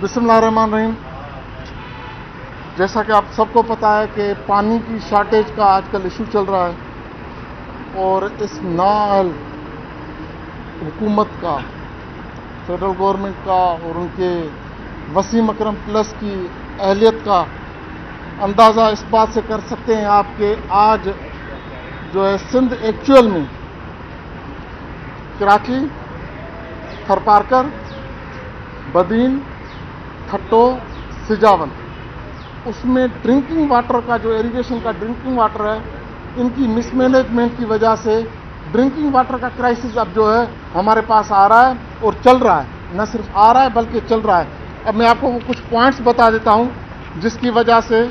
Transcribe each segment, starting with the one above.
بسم اللہ الرحمن الرحیم. جیسا کہ آپ سب کو پتہ ہے کہ پانی کی شارٹیج کا آج کل ایشو چل رہا ہے اور اس نااہل حکومت کا، فیڈرل گورنمنٹ کا اور ان کے وسیم اکرم پلس کی اہلیت کا اندازہ اس بات سے کر سکتے ہیں آپ کہ آج جو ہے سندھ ایکچوئل میں کراچی، تھرپارکر، بدین، تھٹو، سجاول، اس میں ڈرنکنگ واٹر کا جو ایریگیشن کا ڈرنکنگ واٹر ہے، ان کی مس مینجمنٹ کی وجہ سے ڈرنکنگ واٹر کا کرائسس اب جو ہے ہمارے پاس آ رہا ہے اور چل رہا ہے. نہ صرف آ رہا ہے بلکہ چل رہا ہے. اب میں آپ کو وہ کچھ پوائنٹس بتا دیتا ہوں جس کی وجہ سے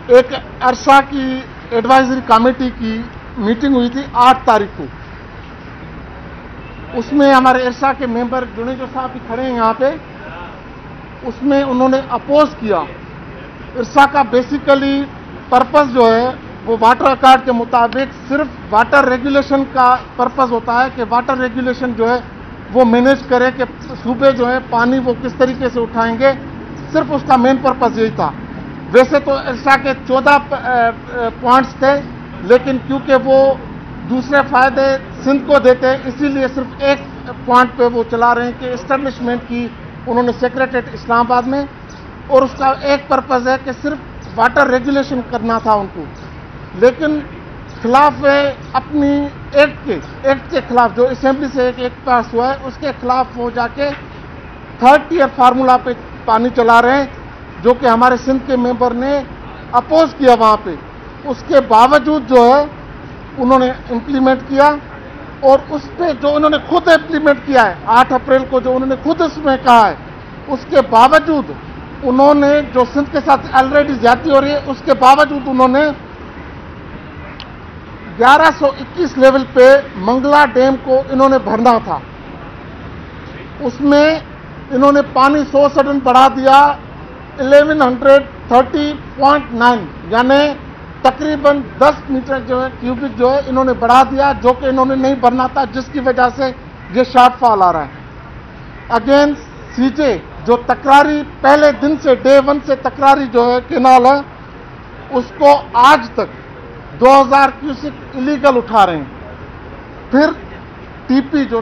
ایک عرصہ کی ایڈوائزری کمیٹی کی میٹنگ ہوئی تھی 8 تاریخ کو. اس میں ہمارے عرصہ کے ممبر جنیجو صاحب بھی کھڑے ہیں یہاں پہ. اس میں انہوں نے اپوز کیا. عرصہ کا بیسیکلی پرپز جو ہے وہ واٹر اکارڈ کے مطابق صرف واٹر ریگولیشن کا پرپز ہوتا ہے کہ واٹر ریگولیشن جو ہے وہ مینیج کرے کہ صوبے جو ہے پانی وہ کس طریقے سے اٹھائیں گے. صرف اس کا مین پرپز یہی تھا. ویسے تو عرصہ کے 14 پوائنٹس تھے، لیکن کیونکہ وہ دوسرے فائدے سندھ کو دیتے اسی لیے صرف ایک پوائنٹ پہ وہ چلا رہے ہیں کہ اسٹیبلشمنٹ کی انہوں نے سیکریٹریٹ اسلام آباد میں، اور اس کا ایک پرپز ہے کہ صرف واٹر ریگولیشن کرنا تھا ان کو. لیکن خلاف اپنی ایکٹ کے خلاف جو اسمبلی سے ایک پاس ہوا ہے اس کے خلاف وہ جا کے 3rd ٹیئر فارمولا پہ پانی چلا رہے ہیں، جو کہ ہمارے سندھ کے ممبر نے اپوز کیا وہاں پہ. اس کے باوجود جو ہے انہوں نے امپلیمنٹ کیا، اور اس پہ جو انہوں نے خود امپلیمنٹ کیا ہے 8 اپریل کو جو انہوں نے خود اس میں کہا ہے، اس کے باوجود انہوں نے جو سندھ کے ساتھ آلریڈی زیادتی ہو رہی ہے اس کے باوجود انہوں نے 1121 لیول پہ منگلا ڈیم کو انہوں نے بھرنا تھا. اس میں انہوں نے پانی 100 سڈن بڑھا دیا 1130.9، یعنی تقریباً 10 میٹر جو ہے کیوبک جو ہے انہوں نے بڑھا دیا، جو کہ انہوں نے نہیں بھرنا تھا، جس کی وجہ سے یہ شارٹ فال آ رہا ہے. اگین سی جے جو تکراری پہلے دن سے ڈے 1 سے تکراری جو ہے کینال ہے، اس کو آج تک 2000 کیوسک ایلیگل اٹھا رہے ہیں. پھر ٹی پی جو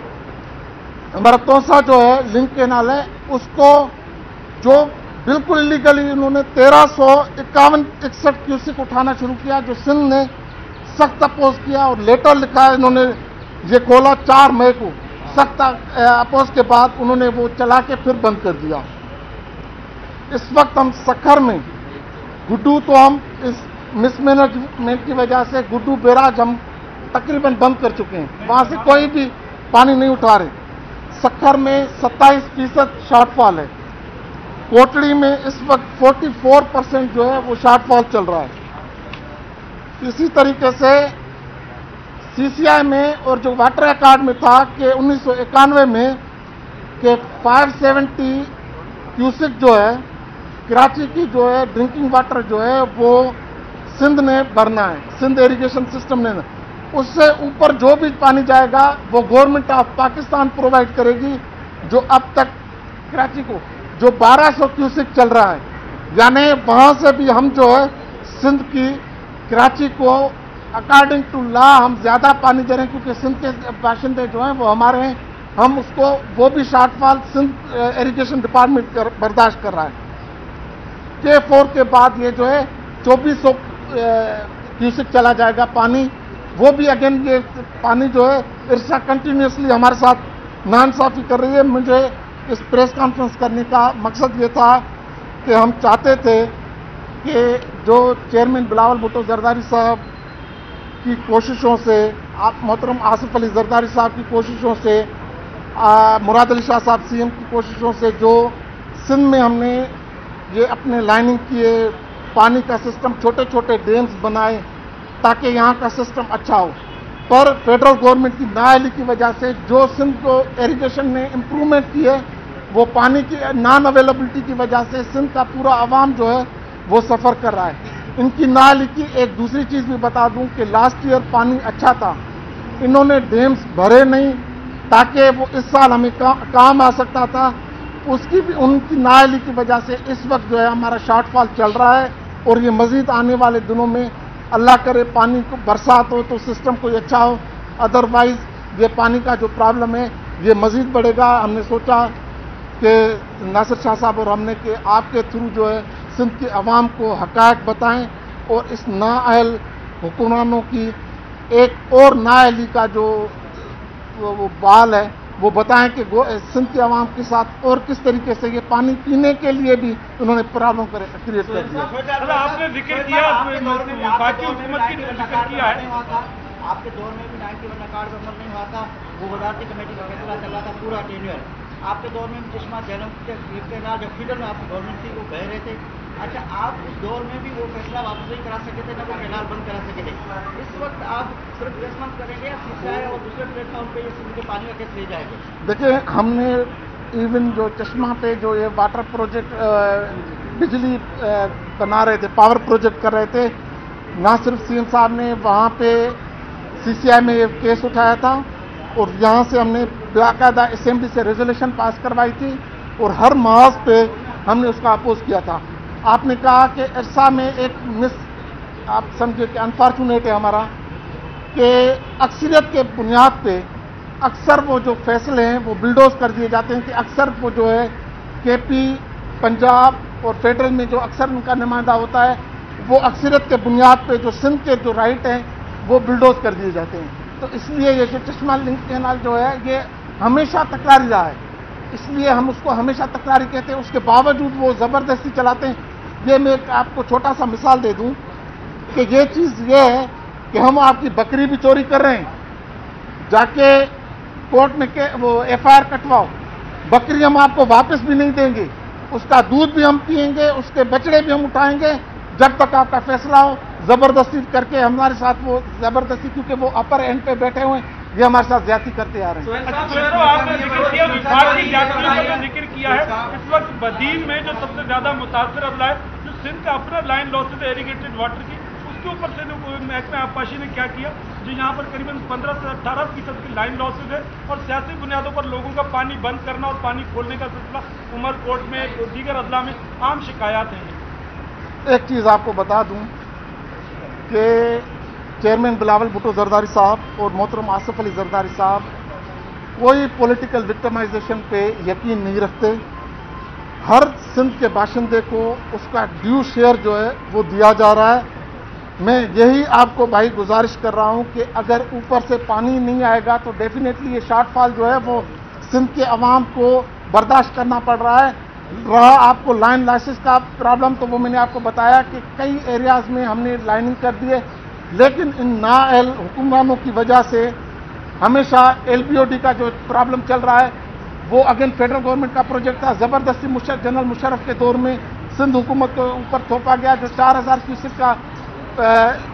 ہمارا توسا جو ہے لنک کینال ہے، اس کو جو بالکل ایلیگلی انہوں نے 1351 کیوسک اٹھانا شروع کیا، جو سندھ نے سخت اپوز کیا اور لیٹر لکھا ہے. انہوں نے یہ کھولا 4 مئی کو، سخت اپوز کے بعد انہوں نے وہ چلا کے پھر بند کر دیا. اس وقت ہم سکھر میں گڈو تو ہم اس مس مینجمنٹ کی وجہ سے گڈو بیراج ہم تقریباً بند کر چکے ہیں، وہاں سے کوئی بھی پانی نہیں اٹھا رہے. سکھر میں 27% شارٹ فال ہے. کوٹڑی میں اس وقت 44% جو ہے وہ شارٹ فال چل رہا ہے. اسی طریقے سے سی سی آئی میں اور جو واٹر اکارڈ میں تھا کہ 1991 میں کہ 570 کیوسک جو ہے کراچی کی جو ہے ڈرنکنگ واٹر جو ہے وہ سندھ نے بھرنا ہے، سندھ ایریگیشن سسٹم نے. اس سے اوپر جو بھی پانی جائے گا وہ گورنمنٹ آف پاکستان پرووائڈ کرے گی. جو اب تک کراچی کو جو 1200 کیوسک چل رہا ہے، یعنی وہاں سے بھی ہم جو ہے سندھ کی کراچی کو اکارڈنگ ٹو لا ہم زیادہ پانی دے رہے ہیں، کیونکہ سندھ کے باشندے جو ہیں وہ ہمارے ہیں. ہم اس کو وہ بھی شارٹ فال سندھ ایریگیشن ڈپارٹمنٹ برداشت کر رہا ہے. K4 کے بعد یہ جو ہے 2400 کیوسک چلا جائے گا پانی. وہ بھی اگین یہ پانی جو ہے عرصہ کنٹینیوسلی ہمارے ساتھ ناانصافی کر رہی ہے. مجھے اس پریس کانفرنس کرنے کا مقصد یہ تھا کہ ہم چاہتے تھے کہ جو چیئرمین بلاول بھٹو زرداری صاحب کی کوششوں سے، محترم آصف علی زرداری صاحب کی کوششوں سے، مراد علی شاہ صاحب سی ایم کی کوششوں سے، جو سندھ میں ہم نے یہ اپنے لائننگ کیے، پانی کا سسٹم، چھوٹے چھوٹے ڈیمز بنائے تاکہ یہاں کا سسٹم اچھا ہو، پر فیڈرل گورنمنٹ کی نااہلی کی وجہ سے جو سندھ کو ایریگیشن نے امپرومنٹ کی ہے وہ پانی کی نان اویلیبلٹی کی وجہ سے سندھ کا پورا عوام جو ہے وہ سفر کر رہا ہے. ان کی نااہلی کی ایک دوسری چیز بھی بتا دوں کہ لاسٹ ایئر پانی اچھا تھا، انہوں نے ڈیمز بھرے نہیں تاکہ وہ اس سال ہمیں کام آ سکتا تھا، اس کی بھی ان کی نااہلی کی وجہ سے اس وقت جو ہے ہمارا شارٹ فال چل رہا ہے، اور یہ مزید آنے والے دنوں میں اللہ کرے پانی کو برسات ہو تو سسٹم کوئی اچھا ہو، ادروائز یہ پانی کا جو پرابلم ہے یہ مزید بڑھے گا۔ ہم نے سوچا کہ ناصر شاہ صاحب اور ہم نے کہ آپ کے تھرو جو ہے سندھ کے عوام کو حقائق بتائیں اور اس نااہل حکمرانوں کی ایک اور نااہلی کا جو وہ بال ہے وہ بتائیں کہ سندھ کے عوام کے ساتھ اور کس طریقے سے یہ پانی پینے کے لیے بھی انہوں نے پرابلم کریٹ کر دیا۔ آپ نے ذکر کیا وفاقی حکومت کی ذکر کیا ہے، آپ کے دور میں بھی 91 اکارڈ پر عمل نہیں ہوا تھا، وہ وزارتی کمیٹی کا فیصلہ چل رہا تھا پورا ٹینیور۔ آپ کے دور میں بھی چشمہ جہلم کے کینال جو فیڈر میں آپ کی گورنمنٹ تھی وہ بہ رہے تھے، اچھا آپ اس دور میں بھی وہ فیصلہ واپس نہیں کرا سکے تھے، نہ وہ کینال بند کرا سکے تھے۔ اس وقت آپ صرف ریسپانس کریں گے یا CCI اور دوسرے پلیٹ فارم پہ یہ سندھ کے پانی کا کیس لے جائے گے؟ دیکھیں ہم نے ایون جو چشمہ پہ جو یہ واٹر پروجیکٹ بجلی بنا رہے تھے، پاور پروجیکٹ کر رہے تھے، نہ صرف CM صاحب نے وہاں پہ CCI میں یہ کیس اٹھایا تھا اور یہاں سے ہم نے باقاعدہ اسمبلی سے ریزولوشن پاس کروائی تھی اور ہر محاذ پہ ہم نے اس کا اپوز کیا تھا۔ آپ نے کہا کہ ارسا میں ایک آپ سمجھے کہ انفارچونیٹ ہے ہمارا کہ اکثریت کے بنیاد پہ اکثر وہ جو فیصلے ہیں وہ بلڈوز کر دیے جاتے ہیں، کہ اکثر وہ جو ہے KP پنجاب اور فیڈرل میں جو اکثر ان کا نمائندہ ہوتا ہے وہ اکثریت کے بنیاد پہ جو سندھ کے جو رائٹ ہیں وہ بلڈوز کر دیے جاتے ہیں۔ تو اس لیے یہ جو چشمہ لنک کینال جو ہے یہ ہمیشہ تکراری رہا ہے، اس لیے ہم اس کو ہمیشہ تکراری کہتے ہیں، اس کے باوجود وہ زبردستی چلاتے ہیں۔ یہ میں آپ کو چھوٹا سا مثال دے دوں کہ یہ چیز یہ ہے کہ ہم آپ کی بکری بھی چوری کر رہے ہیں، جا کے کورٹ میں وہ FIR کٹواؤ، بکری ہم آپ کو واپس بھی نہیں دیں گے، اس کا دودھ بھی ہم پئیں گے، اس کے بچڑے بھی ہم اٹھائیں گے جب تک آپ کا فیصلہ ہو۔ زبردستی کر کے ہمارے ساتھ وہ زبردستی، کیونکہ وہ اپر اینڈ پہ بیٹھے ہوئے ہیں، یہ ہمارے ساتھ زیادتی کرتے آ رہے ہیں۔ آپ نے ذکر کیا وفاقی جاتیوں کا ذکر کیا ہے، اس وقت بدین میں جو سب سے زیادہ متاثر اضلاع ہے جو سندھ کا اپنا لائن لاسز ہے ایریگیٹڈ واٹر کی، اس کے اوپر سے محکمہ آبپاشی نے کیا کیا جو یہاں پر قریباً 15 سے 18% کی لائن لاسز ہے، اور سیاسی بنیادوں پر لوگوں کا پانی بند کرنا اور پانی کھولنے کا سلسلہ عمر کوٹ میں دیگر اضلاع میں عام شکایات ہیں۔ ایک چیز آپ کو بتا دوں کہ چیئرمین بلاول بھٹو زرداری صاحب اور محترم آصف علی زرداری صاحب کوئی پولیٹیکل وکٹمائزیشن پہ یقین نہیں رکھتے، ہر سندھ کے باشندے کو اس کا ڈیو شیئر جو ہے وہ دیا جا رہا ہے۔ میں یہی آپ کو بھائی گزارش کر رہا ہوں کہ اگر اوپر سے پانی نہیں آئے گا تو ڈیفینیٹلی یہ شارٹ فال جو ہے وہ سندھ کے عوام کو برداشت کرنا پڑ رہا ہے۔ رہا آپ کو لائن لائسنس کا پرابلم تو وہ میں نے آپ کو بتایا کہ کئی ایریاز میں ہم نے لائننگ کر دی ہے، لیکن ان نااہل حکمرانوں کی وجہ سے ہمیشہ LBOD کا جو پرابلم چل رہا ہے وہ اگین فیڈرل گورنمنٹ کا پروجیکٹ تھا، زبردستی جنرل مشرف کے دور میں سندھ حکومت کے اوپر تھوپا گیا، جو 4000 کیوسک کا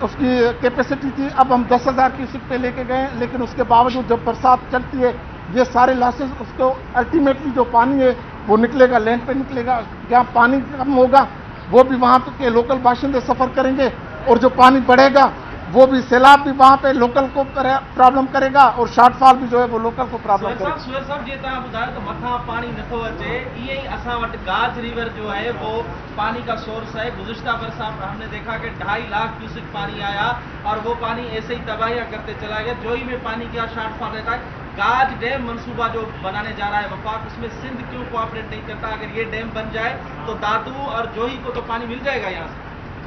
اس کی کیپیسٹی تھی، اب ہم 10,000 کیوسک پہ لے کے گئے، لیکن اس کے باوجود جب برسات چلتی ہے یہ سارے لاسز اس کو الٹیمیٹلی جو پانی ہے وہ نکلے گا، لینڈ پہ نکلے گا، جہاں پانی کم ہوگا وہ بھی وہاں کے لوکل باشندے سفر کریں گے، اور جو پانی بڑھے گا وہ بھی سیلاب بھی وہاں پہ لوکل کو پرابلم کرے گا، اور شارٹ فال بھی جو ہے وہ لوکل کو پرابلم کرے گا۔ سہیل صاحب جی تاں ॿुधायो त मथां पानी नथो अचे, इहे ई असां वटि गाज रिवर जो है वो पानी का सोर्स है। गुज़िश्ता बरसात हमने देखा कि 2.5 लाख क्यूसिक पानी आया और वो पानी ऐसे ही तबाहियां करते चला गया। जोई में पानी का शॉर्ट फॉल रहता है। गाज डैम मंसूबा जो बनाने जा रहा है वफाक, उसमें सिंध क्यों कोऑपरेट नहीं करता? अगर ये डैम बन जाए तो दादू और जोही को तो पानी मिल जाएगा यहाँ से।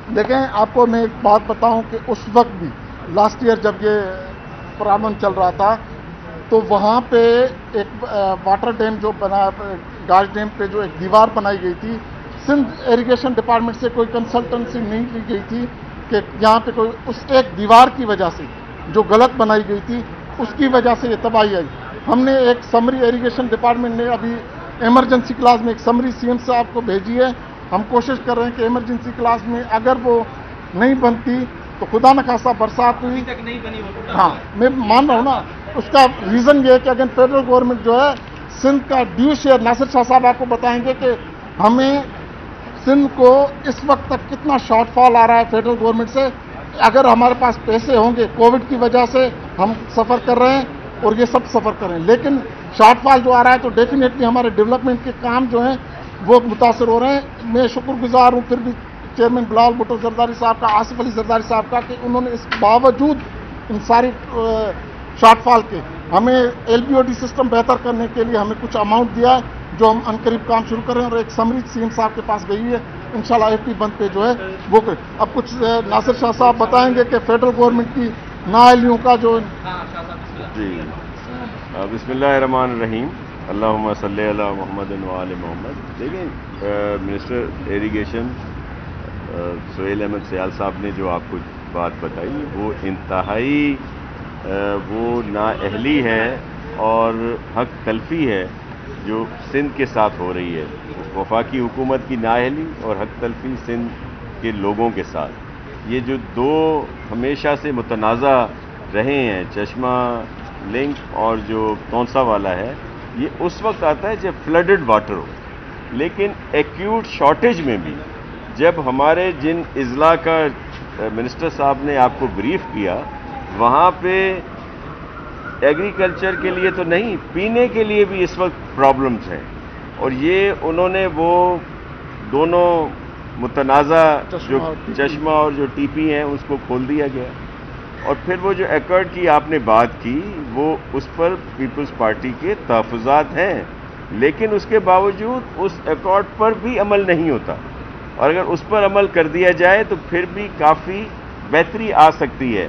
देखें, आपको मैं एक बात बताऊं कि उस वक्त भी लास्ट ईयर जब ये प्रॉब्लम चल रहा था तो वहाँ पे एक वाटर डैम जो बना, गाज डैम पे जो एक दीवार बनाई गई थी, सिंध इरिगेशन डिपार्टमेंट से कोई कंसल्टेंसी नहीं ली गई थी कि यहाँ पे कोई उस एक दीवार की वजह से जो गलत बनाई गई थी उसकी वजह से ये तबाही आई। हमने एक समरी इरिगेशन डिपार्टमेंट ने अभी एमरजेंसी क्लास में एक समरी CM साहब को भेजी है। हम कोशिश कर रहे हैं कि एमरजेंसी क्लास में अगर वो नहीं बनती तो खुदा न खासा बरसात हुई, तक नहीं बनी वो। हाँ, मैं मान रहा हूँ ना, उसका रीज़न ये है कि अगर फेडरल गवर्नमेंट जो है सिंध का ड्यू शेयर, नासिर शाह साहब आपको बताएंगे कि हमें सिंध को इस वक्त तक कितना शॉर्टफॉल आ रहा है फेडरल गवर्नमेंट से। अगर हमारे पास पैसे होंगे, कोविड की वजह से हम सफ़र कर रहे हैं और ये सब सफ़र कर रहे हैं, लेकिन शॉर्टफॉल जो आ रहा है तो डेफिनेटली हमारे डेवलपमेंट के काम जो हैं वो मुतासर हो रहे हैं। मैं शुक्रगुजार हूँ फिर भी चेयरमैन बिलावल भुट्टो जरदारी साहब का, आसिफ अली जरदारी साहब का, कि उन्होंने इस बावजूद इन सारी शॉर्टफॉल के हमें LBOD सिस्टम बेहतर करने के लिए हमें कुछ अमाउंट दिया है, जो हम अनकरीब काम शुरू कर रहे हैं। और एक समरी CM साहब के पास गई है, इंशाल्लाह FT बंद पे जो है वो कर। अब कुछ नासिर शाह साहब बताएंगे कि फेडरल गवर्नमेंट की नाअहलियों का जो। जी, बिस्मिल्लाहिर्रहमानिर्रहीम, अल्लाहुम्मा सल्ली अला मुहम्मद व आले मोहम्मद। देखिए, मिनिस्टर इरिगेशन सुहेल अहमद सयाल साहब ने जो आपको बात बताई वो इंतहाई वो नाअहली है और हक तलफी है जो सिंध के साथ हो रही है। वफाकी हुकूमत की नाअहली और हक तलफी सिंध के लोगों के साथ। ये जो दो हमेशा से मुतनाज़ा रहे हैं, चश्मा लिंक और जो तौंसा वाला है, ये उस वक्त आता है जब फ्लडेड वाटर हो। लेकिन एक्यूट शॉर्टेज में भी जब हमारे जिन इजला का मिनिस्टर साहब ने आपको ब्रीफ किया, वहाँ पे एग्रीकल्चर के लिए तो नहीं, पीने के लिए भी इस वक्त प्रॉब्लम्स हैं। और ये उन्होंने वो दोनों मुतनाज़ा जो चश्मा और जो TP हैं उसको खोल दिया गया। और फिर वो जो एकॉर्ड की आपने बात की, वो उस पर पीपल्स पार्टी के तहफ़्फ़ुज़ात हैं, लेकिन उसके बावजूद उस एकॉर्ड पर भी अमल नहीं होता। और अगर उस पर अमल कर दिया जाए तो फिर भी काफ़ी बेहतरी आ सकती है।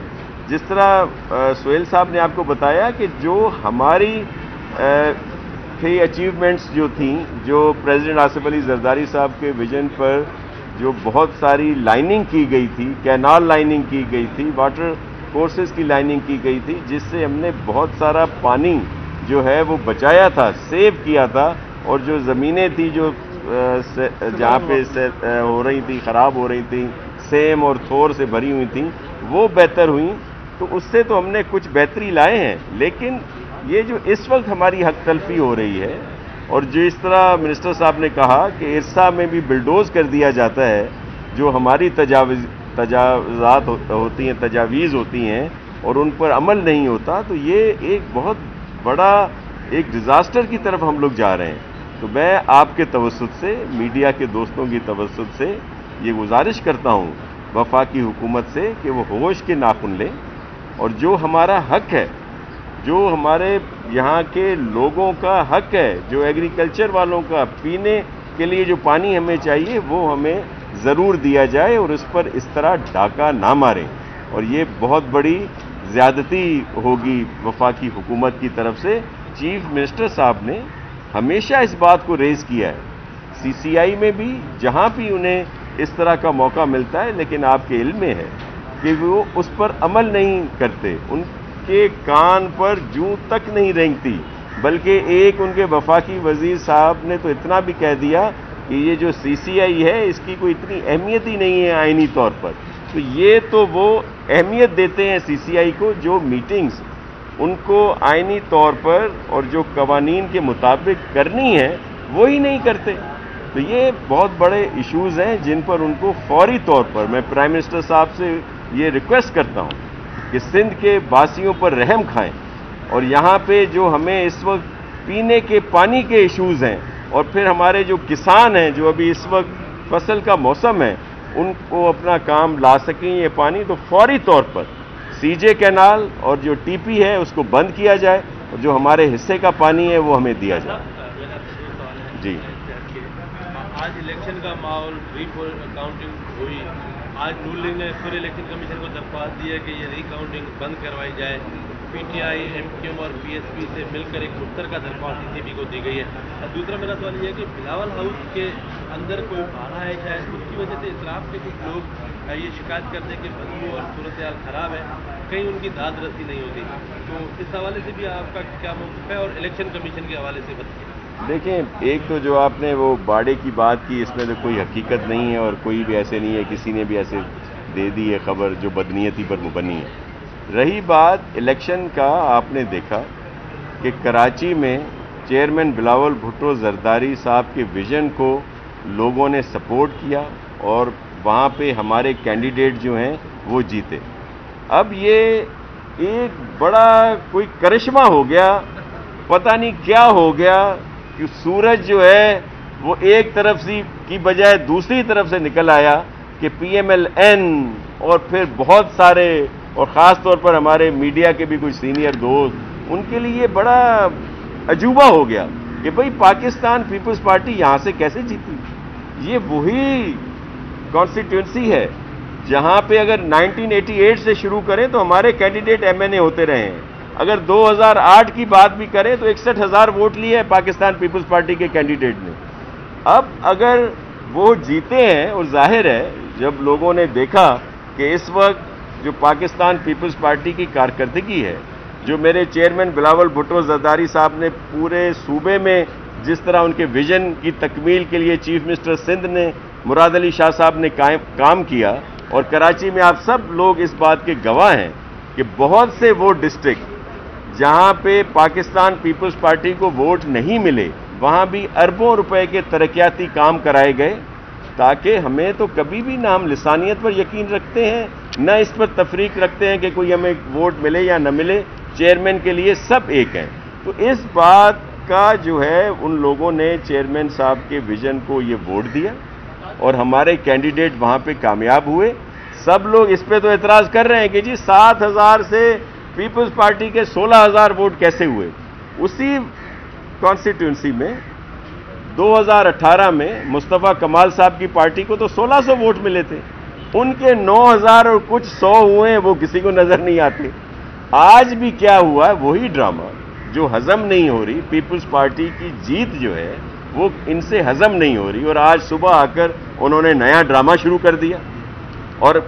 जिस तरह सुहेल साहब ने आपको बताया कि जो हमारी कई अचीवमेंट्स जो थी, जो प्रेसिडेंट आसिफ अली जरदारी साहब के विजन पर जो बहुत सारी लाइनिंग की गई थी, कैनाल लाइनिंग की गई थी, वाटर कोर्सेज की लाइनिंग की गई थी, जिससे हमने बहुत सारा पानी जो है वो बचाया था, सेव किया था। और जो ज़मीनें थी जो जहाँ पे हो रही थी, ख़राब हो रही थी, सेम और थोर से भरी हुई थी, वो बेहतर हुई। तो उससे तो हमने कुछ बेहतरी लाए हैं। लेकिन ये जो इस वक्त हमारी हक तलफी हो रही है, और जिस तरह मिनिस्टर साहब ने कहा कि इरसा में भी बिल्डोज कर दिया जाता है, जो हमारी तजावज़ात होती हैं, तजावीज़ होती हैं, और उन पर अमल नहीं होता, तो ये एक बहुत बड़ा एक डिज़ास्टर की तरफ हम लोग जा रहे हैं। तो मैं आपके तवस्सुत से, मीडिया के दोस्तों की तवस्सुत से ये गुजारिश करता हूँ वफाकी हुकूमत से कि वो होश के नाखून लें, और जो हमारा हक है, जो हमारे यहाँ के लोगों का हक है, जो एग्रीकल्चर वालों का पीने के लिए जो पानी हमें चाहिए, वो हमें ज़रूर दिया जाए और उस पर इस तरह डाका ना मारें। और ये बहुत बड़ी ज़्यादती होगी वफाकी हुकूमत की तरफ से। चीफ मिनिस्टर साहब ने हमेशा इस बात को रेज़ किया है, CCI में भी, जहाँ भी उन्हें इस तरह का मौका मिलता है, लेकिन आपके इल्म में है कि वो उस पर अमल नहीं करते। उनके कान पर जूं तक नहीं रेंगती, बल्कि एक उनके वफाकी वजीर साहब ने तो इतना भी कह दिया कि ये जो CCI है इसकी कोई इतनी अहमियत ही नहीं है आइनी तौर पर। तो ये तो वो अहमियत देते हैं CCI को, जो मीटिंग्स उनको आइनी तौर पर और जो कवानीन के मुताबिक करनी है वो ही नहीं करते। तो ये बहुत बड़े इश्यूज़ हैं जिन पर उनको फौरी तौर पर मैं प्राइम मिनिस्टर साहब से ये रिक्वेस्ट करता हूँ कि सिंध के वासियों पर रहम खाएं, और यहाँ पे जो हमें इस वक्त पीने के पानी के इश्यूज़ हैं, और फिर हमारे जो किसान हैं जो अभी इस वक्त फसल का मौसम है, उनको अपना काम ला सकें ये पानी, तो फौरी तौर पर CJ कैनाल और जो TP है उसको बंद किया जाए, और जो हमारे हिस्से का पानी है वो हमें दिया जाए। जी, आज इलेक्शन का माहौल, रिकाउंटिंग हुई, आज नून लीग ने फिर इलेक्शन कमीशन को दरख्वास्त दी है कि ये रिकाउंटिंग बंद करवाई जाए। PTI, MQM और PSP से मिलकर एक मुख्तर का दरख्वास्त CCB को दी गई है। दूसरा मेरा सवाल ये है कि बिलावल हाउस के अंदर कोई बाधा है, शायद उसकी वजह से इतराफ के कुछ लोग ये शिकायत करते हैं कि बदबू और सूरत हाल खराब है, कहीं उनकी दाद रसी नहीं होती। तो इस हवाले से भी आपका क्या मौक़िफ़ है, और इलेक्शन कमीशन के हवाले से बताइए। देखें, एक तो जो आपने वो बाड़े की बात की, इसमें तो कोई हकीकत नहीं है, और कोई भी ऐसे नहीं है, किसी ने भी ऐसे दे दी है खबर जो बदनीयती पर मुबनी है। रही बात इलेक्शन का, आपने देखा कि कराची में चेयरमैन बिलावल भुट्टो जरदारी साहब के विजन को लोगों ने सपोर्ट किया और वहाँ पे हमारे कैंडिडेट जो हैं वो जीते। अब ये एक बड़ा कोई करिश्मा हो गया, पता नहीं क्या हो गया कि सूरज जो है वो एक तरफ से की बजाय दूसरी तरफ से निकल आया कि PMLN और फिर बहुत सारे और ख़ास तौर पर हमारे मीडिया के भी कुछ सीनियर दोस्त, उनके लिए बड़ा अजूबा हो गया कि भाई पाकिस्तान पीपल्स पार्टी यहाँ से कैसे जीती। ये वही कॉन्स्टिट्यूंसी है जहाँ पे अगर 1988 से शुरू करें तो हमारे कैंडिडेट MNA होते रहे हैं। अगर 2008 की बात भी करें तो 61,000 वोट लिए हैं पाकिस्तान पीपल्स पार्टी के कैंडिडेट ने। अब अगर वो जीते हैं, और जाहिर है जब लोगों ने देखा कि इस वक्त जो पाकिस्तान पीपल्स पार्टी की कारकर्दगी है, जो मेरे चेयरमैन बिलावल भुट्टो जरदारी साहब ने पूरे सूबे में जिस तरह उनके विजन की तकमील के लिए चीफ मिनिस्टर सिंध ने मुराद अली शाह साहब ने काम किया, और कराची में आप सब लोग इस बात के गवाह हैं कि बहुत से वो डिस्ट्रिक्ट जहां पे पाकिस्तान पीपल्स पार्टी को वोट नहीं मिले, वहां भी अरबों रुपए के तरक्याती काम कराए गए, ताकि हमें तो कभी भी ना हम लिसानियत पर यकीन रखते हैं, न इस पर तफरीक रखते हैं कि कोई हमें वोट मिले या न मिले, चेयरमैन के लिए सब एक हैं। तो इस बात का जो है उन लोगों ने चेयरमैन साहब के विजन को ये वोट दिया और हमारे कैंडिडेट वहां पे कामयाब हुए। सब लोग इस पे तो एतराज कर रहे हैं कि जी 7,000 से पीपल्स पार्टी के 16,000 वोट कैसे हुए। उसी कॉन्स्टिट्यूंसी में 2018 में मुस्तफ़ा कमाल साहब की पार्टी को तो 1,600 वोट मिले थे, उनके 9,000 और कुछ 100 हुए, वो किसी को नजर नहीं आते। आज भी क्या हुआ, वही ड्रामा जो हजम नहीं हो रही, पीपल्स पार्टी की जीत जो है वो इनसे हजम नहीं हो रही, और आज सुबह आकर उन्होंने नया ड्रामा शुरू कर दिया। और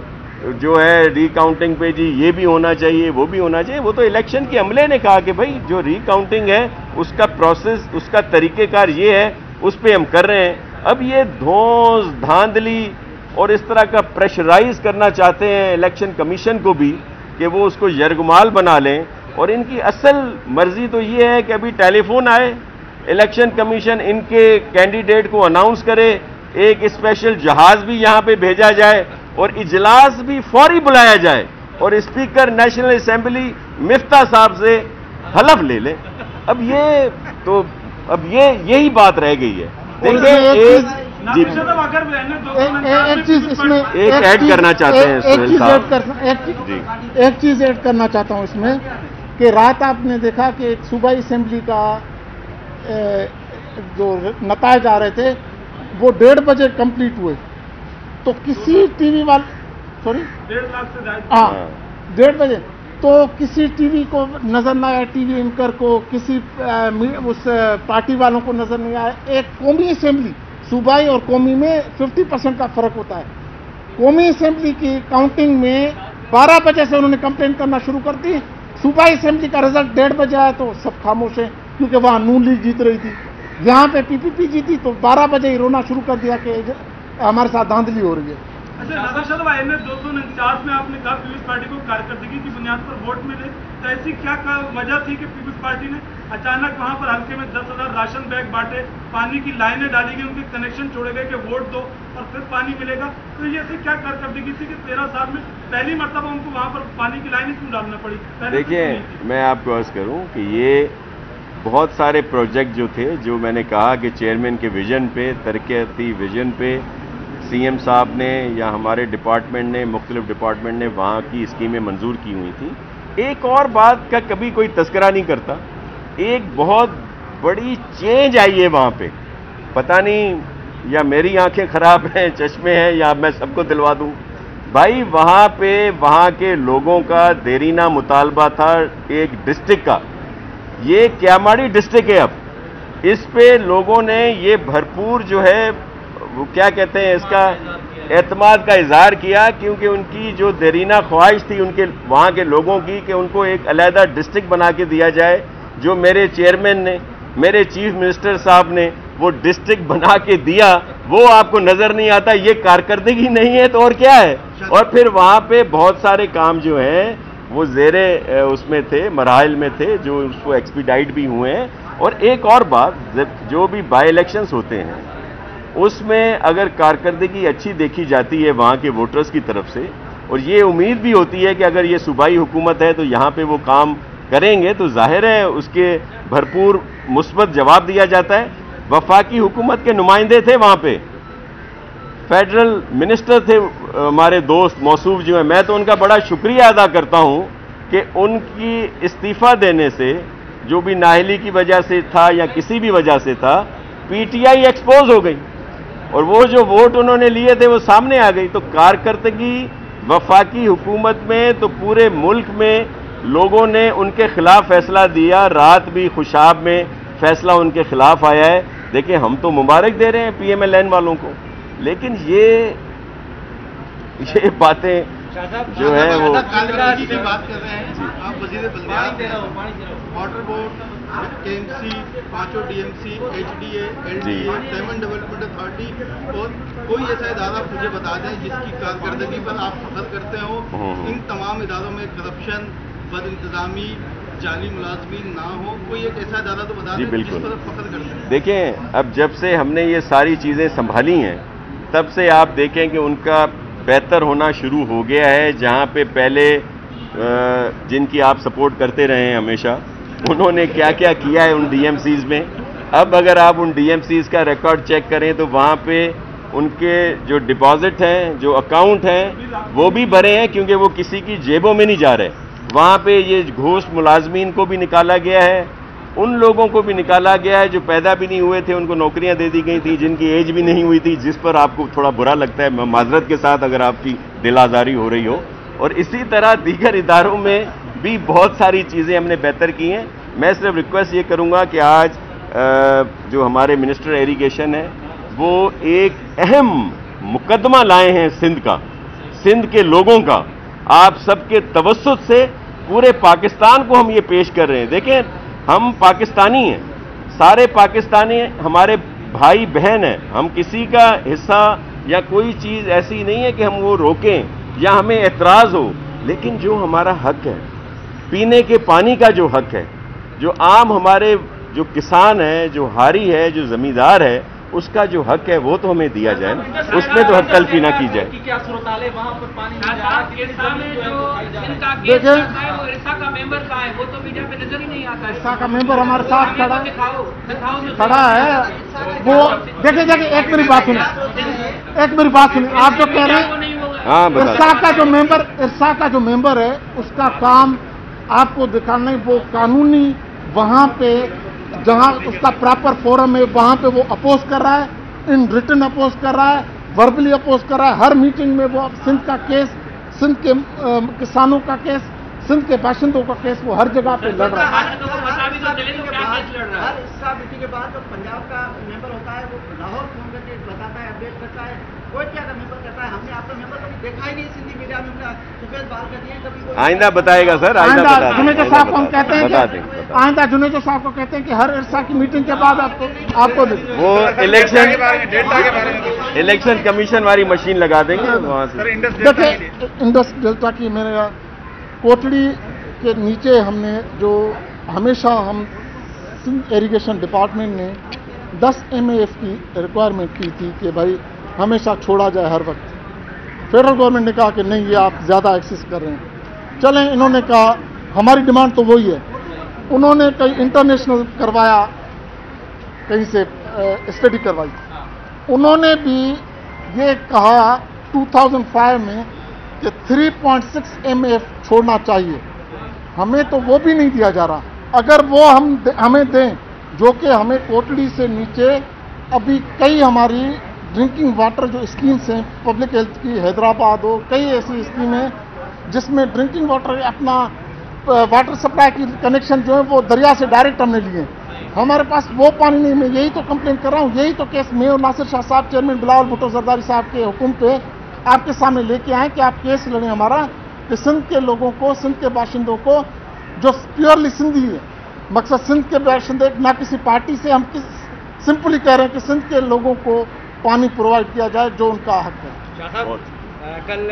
जो है रिकाउंटिंग पे जी ये भी होना चाहिए, वो भी होना चाहिए। वो तो इलेक्शन के अमले ने कहा कि भाई जो रिकाउंटिंग है उसका प्रोसेस, उसका तरीक़ेकार ये है, उस पर हम कर रहे हैं। अब ये धौंस धांधली और इस तरह का प्रेशराइज करना चाहते हैं इलेक्शन कमीशन को भी कि वो उसको यरगमाल बना लें, और इनकी असल मर्जी तो ये है कि अभी टेलीफोन आए, इलेक्शन कमीशन इनके कैंडिडेट को अनाउंस करे, एक स्पेशल जहाज भी यहां पे भेजा जाए और इजलास भी फौरी बुलाया जाए, और स्पीकर नेशनल असेंबली मिफ्ता साहब से हलफ ले लें। अब यही बात रह गई है। देखिए एक चीज इसमें एक ऐड करना चाहते हैं सुहेल साहब, एक चीज ऐड करना चाहता हूं इसमें कि रात आपने देखा कि एक सूबाई असेंबली का जो नतायज आ रहे थे वो 1:30 बजे कंप्लीट हुए, तो किसी टीवी वाले 1.5 लाख से हाँ 1:30 बजे, तो किसी टीवी को नजर ना आया, टीवी एंकर को, किसी उस पार्टी वालों को नजर नहीं आया। एक कौमी असेंबली, सूबाई और कौमी में 50% का फर्क होता है। कौमी असेंबली की काउंटिंग में 12 बजे से उन्होंने कंप्लेन करना शुरू कर दी, सूबाई असेंबली का रिजल्ट 1:30 बजे आया तो सब खामोश है, क्योंकि वहां नून लीग जीत रही थी। यहाँ पे PPP जीती तो 12 बजे ही रोना शुरू कर दिया कि हमारे साथ धांधली हो रही है। अच्छा नाज़र शाह भाई ने 249 में आपने कहा पीपल्स पार्टी को कारकर्दगी की बुनियाद पर वोट मिले, तो ऐसी क्या वजह थी कि पीपल्स पार्टी ने अचानक वहां पर हल्के में 10,000 राशन बैग बांटे, पानी की लाइनें डाली गई, उनके कनेक्शन छोड़े गए कि वोट दो और फिर पानी मिलेगा। तो ये ऐसी क्या कारकर्दगी थी कि 13 साल में पहली मरतबा उनको वहां पर पानी की लाइनें क्यों डालना पड़ी? देखिए मैं आपको अर्ज करूं कि ये बहुत सारे प्रोजेक्ट जो थे, जो मैंने कहा कि चेयरमैन के विजन पे, तरक्याती विजन पे CM साहब ने या हमारे डिपार्टमेंट ने, मुख्तलिफ डिपार्टमेंट ने वहाँ की स्कीमें मंजूर की हुई थी। एक और बात का कभी कोई तस्करा नहीं करता, एक बहुत बड़ी चेंज आई है वहाँ पे। पता नहीं या मेरी आंखें खराब हैं, चश्मे हैं, या मैं सबको दिलवा दूँ। भाई वहाँ पे वहाँ के लोगों का देरीना मुतालबा था एक डिस्ट्रिक्ट का, ये क्यामाड़ी डिस्ट्रिक्ट है। अब इस पे लोगों ने ये भरपूर जो है वो क्या कहते हैं इसका एतमाद का इजहार किया, क्योंकि उनकी जो देरीना ख्वाहिश थी उनके वहाँ के लोगों की कि उनको एक अलहदा डिस्ट्रिक्ट बना के दिया जाए। जो मेरे चेयरमैन ने, मेरे चीफ मिनिस्टर साहब ने वो डिस्ट्रिक्ट बना के दिया, वो आपको नजर नहीं आता। ये कारकर्दगी नहीं है तो और क्या है। और फिर वहाँ पे बहुत सारे काम जो हैं वो ज़ेरे उसमें थे, मराहिल में थे, जो उसको एक्सपीडाइट भी हुए हैं। और एक और बात, जो भी बाई इलेक्शंस होते हैं اس میں اگر کارکردگی اچھی دیکھی جاتی ہے وہاں کے ووٹرز کی طرف سے، اور یہ امید بھی ہوتی ہے کہ اگر یہ صوبائی حکومت ہے تو یہاں پہ وہ کام کریں گے، تو ظاہر ہے اس کے بھرپور مثبت جواب دیا جاتا ہے۔ وفاقی حکومت کے نمائندے تھے وہاں پہ، فیڈرل منسٹر تھے ہمارے دوست موصوف جو ہیں، میں تو ان کا بڑا شکریہ ادا کرتا ہوں کہ ان کی استعفیٰ دینے سے، جو بھی نااہلی کی وجہ سے تھا یا کسی بھی وجہ سے تھا، پی ٹی آئی ایکسپوز ہو گئی اور وہ جو ووٹ انہوں نے لیے تھے وہ سامنے آ گئی۔ تو کارکردگی وفاقی حکومت میں تو پورے ملک میں لوگوں نے ان کے خلاف فیصلہ دیا، رات بھی خوشاب میں فیصلہ ان کے خلاف آیا ہے۔ دیکھیں ہم تو مبارک دے رہے ہیں پی ایم ایل این والوں کو، لیکن یہ باتیں جو ہیں وہ کارکردگی کی بات کر رہے ہیں آپ، وزیر بلدیات water board, K M C, پانچوں D M C, H D A, L D A, Sehwan development authority, اور کوئی ایسا ادارہ مجھے بتا دیں جس کی کارکردگی پر آپ فخر کرتے ہوں۔ ان تمام اداروں میں کرپشن، بد انتظامی، جعلی ملازمین نہ ہو، کوئی ایک ایسا ادارہ تو بتا دیں جس پر فخر کرتے ہیں۔ دیکھیں اب جب سے ہم نے یہ ساری چیزیں سنبھالی ہیں تب سے آپ دیکھیں کہ ان کا بہتر ہونا شروع ہو گیا ہے۔ جہاں پہ پہلے جن کی آپ سپورٹ کرتے رہے ہیں ہمیشہ، انہوں نے کیا کیا کیا ہے ان ڈی ایم سیز میں، اب اگر آپ ان ڈی ایم سیز کا ریکارڈ چیک کریں تو وہاں پہ ان کے جو ڈپازٹ ہیں، جو اکاؤنٹ ہیں، وہ بھی بھرے ہیں کیونکہ وہ کسی کی جیبوں میں نہیں جا رہے۔ وہاں پہ یہ گھوس ملازمین کو بھی نکالا گیا ہے، ان لوگوں کو بھی نکالا گیا ہے جو پیدا بھی نہیں ہوئے تھے، ان کو نوکریاں دے دی گئی تھی، جن کی ایج بھی نہیں ہوئی تھی، جس پر آپ کو تھوڑا برا لگتا ہے، معذرت کے ساتھ اگر آپ کی دل آزاری ہو رہی ہو۔ اور اسی طرح دیگر اداروں میں بھی بہت ساری چیزیں ہم نے بہتر کی ہیں۔ میں صرف ریکویسٹ یہ کروں گا کہ آج جو ہمارے منسٹر ایریگیشن ہیں وہ ایک اہم مقدمہ لائے ہیں سندھ کا، سندھ کے لوگوں کا، آپ سب کے توسط سے پورے پاکستان کو ہم یہ پیش کر رہے ہیں۔ دیکھیں ہم پاکستانی ہیں، سارے پاکستانی ہمارے بھائی بہن ہیں، ہم کسی کا حصہ یا کوئی چیز ایسی نہیں ہے کہ ہم وہ روکیں یا ہمیں اعتراض ہو، لیکن جو ہمارا حق ہے، پینے کے پانی کا جو حق ہے، جو عام ہمارے جو کسان ہے، جو ہاری ہے، جو زمیندار ہے، اس کا جو حق ہے وہ تو ہمیں دیا جائے نا، اس میں تو حق تلفی نہ کی جائے۔ کیا صورتحال ہے وہاں پر پانی نہیں جا رہا؟ دیکھیں کا ممبر کا ہے وہ تو میڈیا پہ نظر ہی نہیں آتا ہے۔ عرصہ کا ممبر ہمارے ساتھ کھڑا ہے، وہ دیکھیں ایک میری بات سنیں، آپ جو کہہ رہے ہیں عرصہ کا جو ممبر ہے اس کا کام آپ کو دکھانا ہے، وہ قانونی وہاں پہ جہاں اس کا پراپر فورم ہے وہاں پہ وہ اپوز کر رہا ہے، ان ریٹن اپوز کر رہا ہے، وربلی اپوز کر رہا ہے، ہر میٹنگ میں وہ سندھ کا کیس، سندھ کے کسانوں کا کیس، سندھ کے باشندوں کا کیس وہ ہر جگہ پہ لڑ رہا ہے۔ ہر حصہ میٹنگ کے بعد جو پنجاب کا ممبر ہوتا ہے وہ لاہور فون کر کے بتاتا ہے، اپڈیٹ کرتا ہے، کوئی کیا ممبر کرتا ہے، ہم نے آپ کا ممبر کبھی دیکھا ہی نہیں سندھی میڈیا میں، سفید بال کر دیے کبھی۔ آئندہ بتائے گا سر، آئندہ جنید صاحب کو ہم کہتے ہیں کہ آئندہ جنید صاحب کو کہتے ہیں کہ ہر عرصہ کی میٹنگ کے بعد آپ کو وہ الیکشن کمیشن والی مشین لگا دیں گے وہاں سے۔ دیکھیں انڈس ڈیلٹا کی میرے کوٹڑی کے نیچے ہم نے جو ہمیشہ ہم سندھ ایریگیشن ڈپارٹمنٹ نے 10 MAF کی ریکوائرمنٹ کی تھی کہ بھائی ہمیشہ چھوڑا جائے ہر وقت۔ فیڈرل گورنمنٹ نے کہا کہ نہیں یہ آپ زیادہ ایکسس کر رہے ہیں، چلیں انہوں نے کہا ہماری ڈیمانڈ تو وہی ہے، انہوں نے کہیں انٹرنیشنل کروایا، کہیں سے اسٹڈی کروائی، انہوں نے بھی یہ کہا 2005 میں کہ 3.6 MAF چھوڑنا چاہیے، ہمیں تو وہ بھی نہیں دیا جا رہا۔ اگر وہ ہمیں دیں، جو کہ ہمیں کوٹڑی سے نیچے ابھی کئی ہماری ڈرنکنگ واٹر جو اسکیمز ہیں پبلک ہیلتھ کی، حیدرآباد ہو، کئی ایسی اسکیمیں جس میں ڈرنکنگ واٹر اپنا واٹر سپلائی کی کنیکشن جو ہے وہ دریا سے ڈائریکٹ ہم نے لیے، ہمارے پاس وہ پانی نہیں۔ میں یہی تو کمپلین کر رہا ہوں، یہی تو کیس میں اور ناصر شاہ صاحب چیئرمین بلاول بھٹو زرداری صاحب کے حکم پہ آپ کے سامنے لے کے آئیں کہ آپ کیس لڑیں ہمارا، کہ سندھ کے لوگوں کو، سندھ کے باشندوں کو جو پیورلی سندھی ہے، مقصد سندھ کے باشندے نہ کسی پارٹی سے، ہم سمپلی کہہ رہے ہیں کہ سندھ کے لوگوں کو پانی پرووائڈ کیا جائے جو ان کا حق ہے۔ شاہ صاحب کل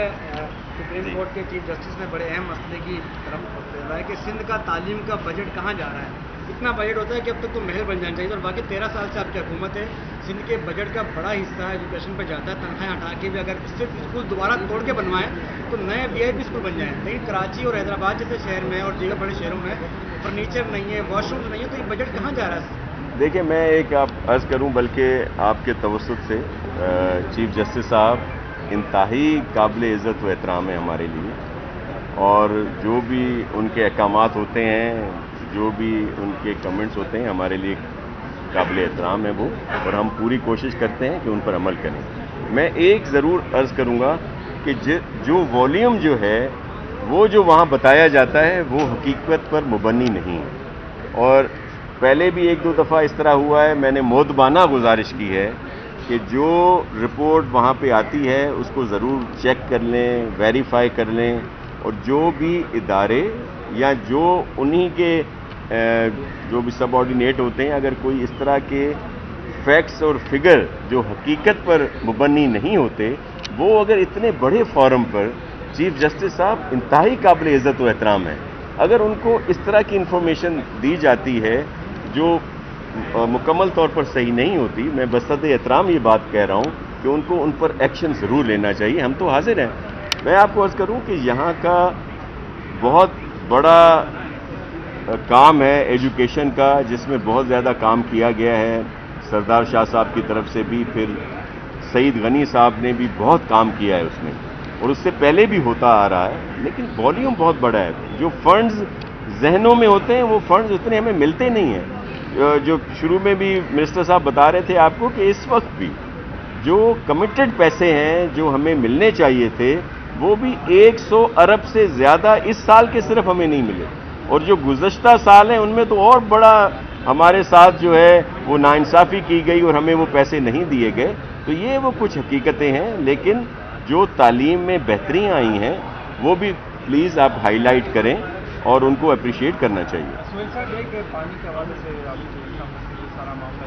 سپریم کورٹ کے چیف جسٹس نے بڑے اہم مسئلے کی طرف بتایا کہ سندھ کا تعلیم کا بجٹ کہاں جا رہا ہے، इतना बजट होता है कि अब तक तो महल बन जाना चाहिए। और बाकी 13 साल से आपकी हुकूमत है, सिंध के बजट का बड़ा हिस्सा एजुकेशन पर जाता है। तनख्वाहें हटा के भी अगर सिर्फ स्कूल दोबारा तोड़ के बनवाएं तो नए VIP स्कूल बन जाएं। लेकिन कराची और हैदराबाद जैसे शहर में और दीगर बड़े शहरों में फर्नीचर नहीं है, वॉशरूम नहीं है, तो ये बजट कहाँ जा रहा है? देखिए, मैं एक अर्ज़ करूं, बल्कि आपके तवस्सुत से चीफ जस्टिस साहब इंतहाई काबिल इज़्ज़त व एहतराम है हमारे लिए, और जो भी उनके अहकामात होते हैं, जो भी उनके कमेंट्स होते हैं, हमारे लिए काबिल एहतराम है वो, और हम पूरी कोशिश करते हैं कि उन पर अमल करें। मैं एक ज़रूर अर्ज़ करूंगा कि जो वॉल्यूम जो है वो जो वहाँ बताया जाता है वो हकीकत पर मुबन्नी नहीं है। और पहले भी एक दो दफ़ा इस तरह हुआ है, मैंने मोदबाना गुजारिश की है कि जो रिपोर्ट वहाँ पे आती है उसको ज़रूर चेक कर लें, वेरीफाई कर लें, और जो भी इदारे या जो उन्हीं के जो भी सबऑर्डिनेट होते हैं, अगर कोई इस तरह के फैक्ट्स और फिगर जो हकीकत पर मुबन्नी नहीं होते, वो अगर इतने बड़े फोरम पर चीफ जस्टिस साहब इंतहाई काबिल इज़्ज़त व एहतराम है, अगर उनको इस तरह की इंफॉर्मेशन दी जाती है जो मुकम्मल तौर पर सही नहीं होती, मैं बसत एहतराम ये बात कह रहा हूँ कि उनको उन पर एक्शन ज़रूर लेना चाहिए। हम तो हाजिर हैं। मैं आपको अर्ज़ करूँ कि यहाँ का बहुत बड़ा काम है एजुकेशन का, जिसमें बहुत ज़्यादा काम किया गया है सरदार शाह साहब की तरफ से भी, फिर सईद गनी साहब ने भी बहुत काम किया है उसमें, और उससे पहले भी होता आ रहा है, लेकिन वॉल्यूम बहुत बड़ा है। जो फंड्स जहनों में होते हैं वो फंड्स उतने हमें मिलते नहीं हैं। जो शुरू में भी मिनिस्टर साहब बता रहे थे आपको कि इस वक्त भी जो कमिटेड पैसे हैं जो हमें मिलने चाहिए थे, वो भी 100 अरब से ज़्यादा इस साल के सिर्फ हमें नहीं मिले, और जो गुज़श्ता साल हैं उनमें तो और बड़ा हमारे साथ जो है वो नाइंसाफ़ी की गई और हमें वो पैसे नहीं दिए गए। तो ये वो कुछ हकीकतें हैं, लेकिन जो तालीम में बेहतरियाँ आई हैं वो भी प्लीज़ आप हाईलाइट करें और उनको अप्रिशिएट करना चाहिए। सुहेल साहब, एक पानी के हवाले से अभी जो ये सारा मामला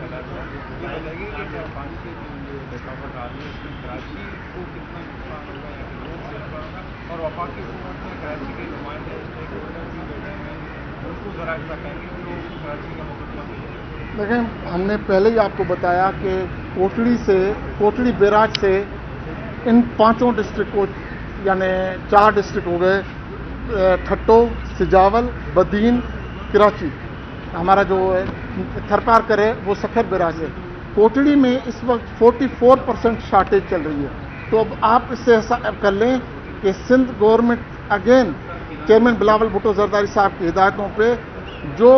फैला हुआ है, ये लगे कि पानी की जो बचावट आ रही है उसमें कराची को कितना नुकसान होगा या फिर और वफाकी हुकूमत में कराची के नुमाइंदे स्टेक होल्डर भी बैठे हैं, उनको ज़रा ऐसा कहेंगे कि लोग कराची का मुकदमा। देखें, हमने पहले ही आपको बताया कि कोटड़ी बैराज से इन 5 डिस्ट्रिक्ट को, यानी 4 डिस्ट्रिक्ट हो गए, ठट्टो, सिजावल, बदीन, कराची, हमारा जो थरपार करे वो सखर बैराज है। कोटड़ी में इस वक्त 44% शार्टेज चल रही है। तो अब आप इससे हिसाब कर लें कि Sindh government again chairman Bilawal Bhutto Zardari sahab की हिदायतों पे जो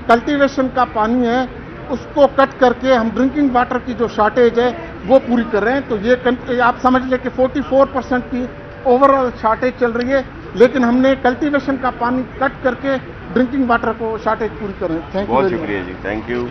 कल्टीवेशन का पानी है उसको कट करके हम ड्रिंकिंग वाटर की जो शार्टेज है वो पूरी कर रहे हैं। तो ये आप समझ लें कि 44% की ओवरऑल शार्टेज चल रही है, लेकिन हमने कल्टीवेशन का पानी कट करके ड्रिंकिंग वाटर को शार्टेज पूरी करें। Thank you. बहुत शुक्रिया जी, थैंक यू।